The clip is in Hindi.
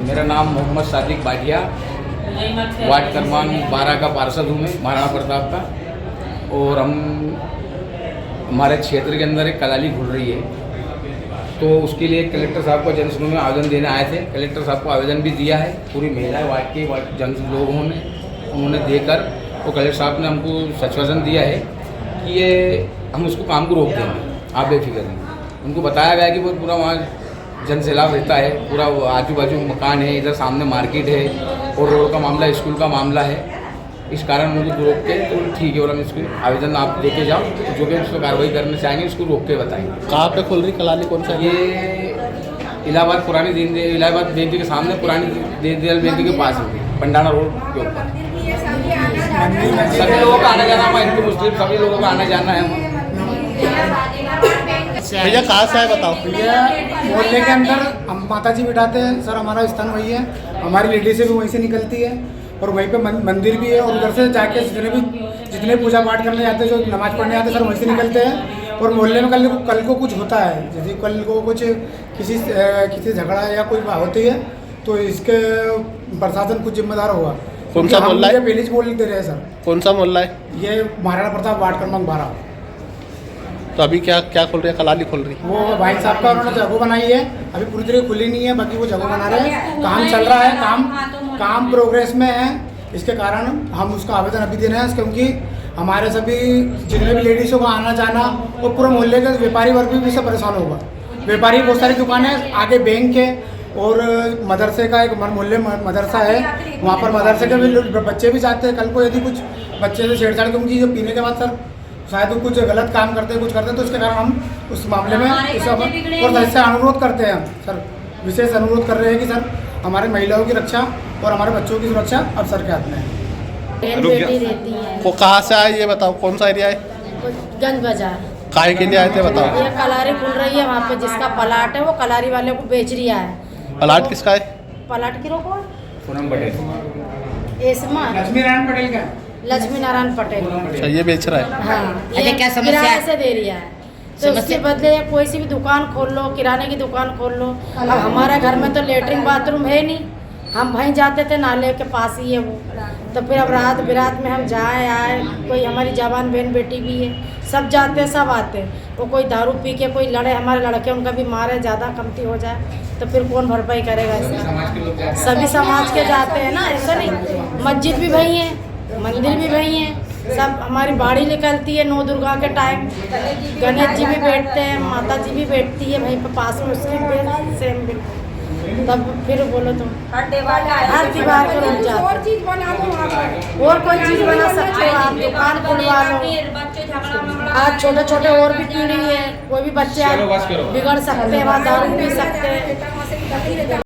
मेरा नाम मोहम्मद सादिक बाजिया, वार्ड क्रमांक 12 का पार्षद हूँ मैं, महाराणा प्रताप का। और हमारे क्षेत्र के अंदर एक कलाली खुल रही है, तो उसके लिए कलेक्टर साहब को जनसभा में आवेदन देने आए थे। कलेक्टर साहब को आवेदन भी दिया है, पूरी महिलाएं वार्ड के जन लोगों ने उन्होंने देकर, तो कलेक्टर साहब ने हमको आश्वासन दिया है कि ये हम उसको काम को रोक देंगे, आप बेफिक्र नहीं। उनको बताया गया कि वो पूरा वहाँ जन सैलाब रहता है, पूरा आजू बाजू मकान है, इधर सामने मार्केट है और रोड का मामला, स्कूल का मामला है, इस कारण उनको रोक के तो ठीक है। और हम इसको आवेदन आप लेके जाओ, जो भी उसको कार्रवाई करना चाहेंगे उसको रोक के बताएंगे। कहाँ पे खुल रही कलाली, कौन सा? ये इलाहाबाद पुरानी इलाहाबाद बैंक के सामने, पुरानी दीनदयाल बैंक के पास है, पंडाना रोड के ऊपर। सभी लोगों का आना जाना, हमारे हिंदू मुस्लिम सभी लोगों का आना जाना है। भैया कहाँ से आए बताओ? भैया मोहल्ले के अंदर हम माता जी बिठाते हैं सर, हमारा स्थान वही है, हमारी लेडीज़ भी वहीं से निकलती है और वहीं पे मंदिर भी है। और उधर से जाके जितने पूजा पाठ करने जाते हैं, जो नमाज पढ़ने आते हैं सर, वहीं से निकलते हैं। और मोहल्ले में कल को कुछ होता है, जैसे कल को कुछ किसी झगड़ा या कोई होती है, तो इसके प्रशासन कुछ जिम्मेदार होगा। कौन सा मोहल्ला है? पहले बोल दे रहे हैं सर। कौन सा मोहल्ला है? ये महाराणा प्रताप वार्ड क्रमांक 12। तो अभी क्या खुल रही है? कलाली खुल रही है? वो भाई साहब का उन्होंने जगह बनाई है, अभी पूरी तरह खुली नहीं है, बाकी वो जगह बना रहे हैं, काम चल रहा है, काम प्रोग्रेस में है। इसके कारण हम उसका आवेदन अभी दे रहे हैं, क्योंकि हमारे सभी जितने भी लेडीज़ों का आना जाना और पूरे मोहल्ले के व्यापारी वर्ग भी इससे परेशान होगा। व्यापारी बहुत सारी दुकानें, आगे बैंक है और मदरसे का एक मोहल्ले मदरसा है, वहाँ पर मदरसे के भी बच्चे भी जाते हैं। कल को यदि कुछ बच्चे से छेड़छाड़, क्योंकि जो पीने के बाद सर शायद वो कुछ गलत काम करते हैं, कुछ करते हैं, तो इसके कारण हम उस मामले में और इससे अनुरोध करते हैं सर, विशेष अनुरोध कर रहे हैं कि सर हमारे महिलाओं की रक्षा और हमारे बच्चों की सुरक्षा अब सर के हाथ में है। बेटी रहती है। वो कहाँ से आए ये बताओ, कौन सा एरिया है? गंज बाजार। काहे के लिए आए थे बताओ? ये कलारी खुल रही है, वहाँ पे जिसका प्लाट है वो कलारी वाले को बेच रिया है। प्लाट किसका है? प्लाट की रोको पूनम पटेल, एसमा लक्ष्मी नारायण पटेल का, लक्ष्मी नारायण पटेल। अच्छा, ये बेच रहा है? हाँ, अरे क्या समस्या किराए से दे रिया है, तो उसके बदले कोई सी भी दुकान खोल लो, किराने की दुकान खोल लो। अब हमारे घर में तो लेटरिन बाथरूम है नहीं, हम वहीं जाते थे, नाले के पास ही है वो। तो फिर अब रात बिरात में हम जाए आए, कोई हमारी जवान बहन बेटी भी है, सब जाते सब आते। वो कोई दारू पी के कोई लड़े, हमारे लड़के उनका भी मारे, ज़्यादा कमती हो जाए तो फिर कौन भरपाई करेगा इसका? सभी समाज के जाते हैं ना, ऐसा नहीं। मस्जिद भी वही है, मंदिर भी वही है, सब हमारी बाड़ी निकलती है 9 दुर्गा के टाइम, गणेश जी भी बैठते हैं, माता जी भी बैठती है वहीं पर पास में, उसकी सेम भी। तब फिर बोलो तुम हर दीवार को रुक जाओ, और कोई चीज़ बना सकते हो आप, दुकान खुलवा लो। आज छोटे छोटे और भी पीढ़ी है, कोई भी बच्चे बिगड़ सकते हैं, वहाँ दारू पी सकते हैं।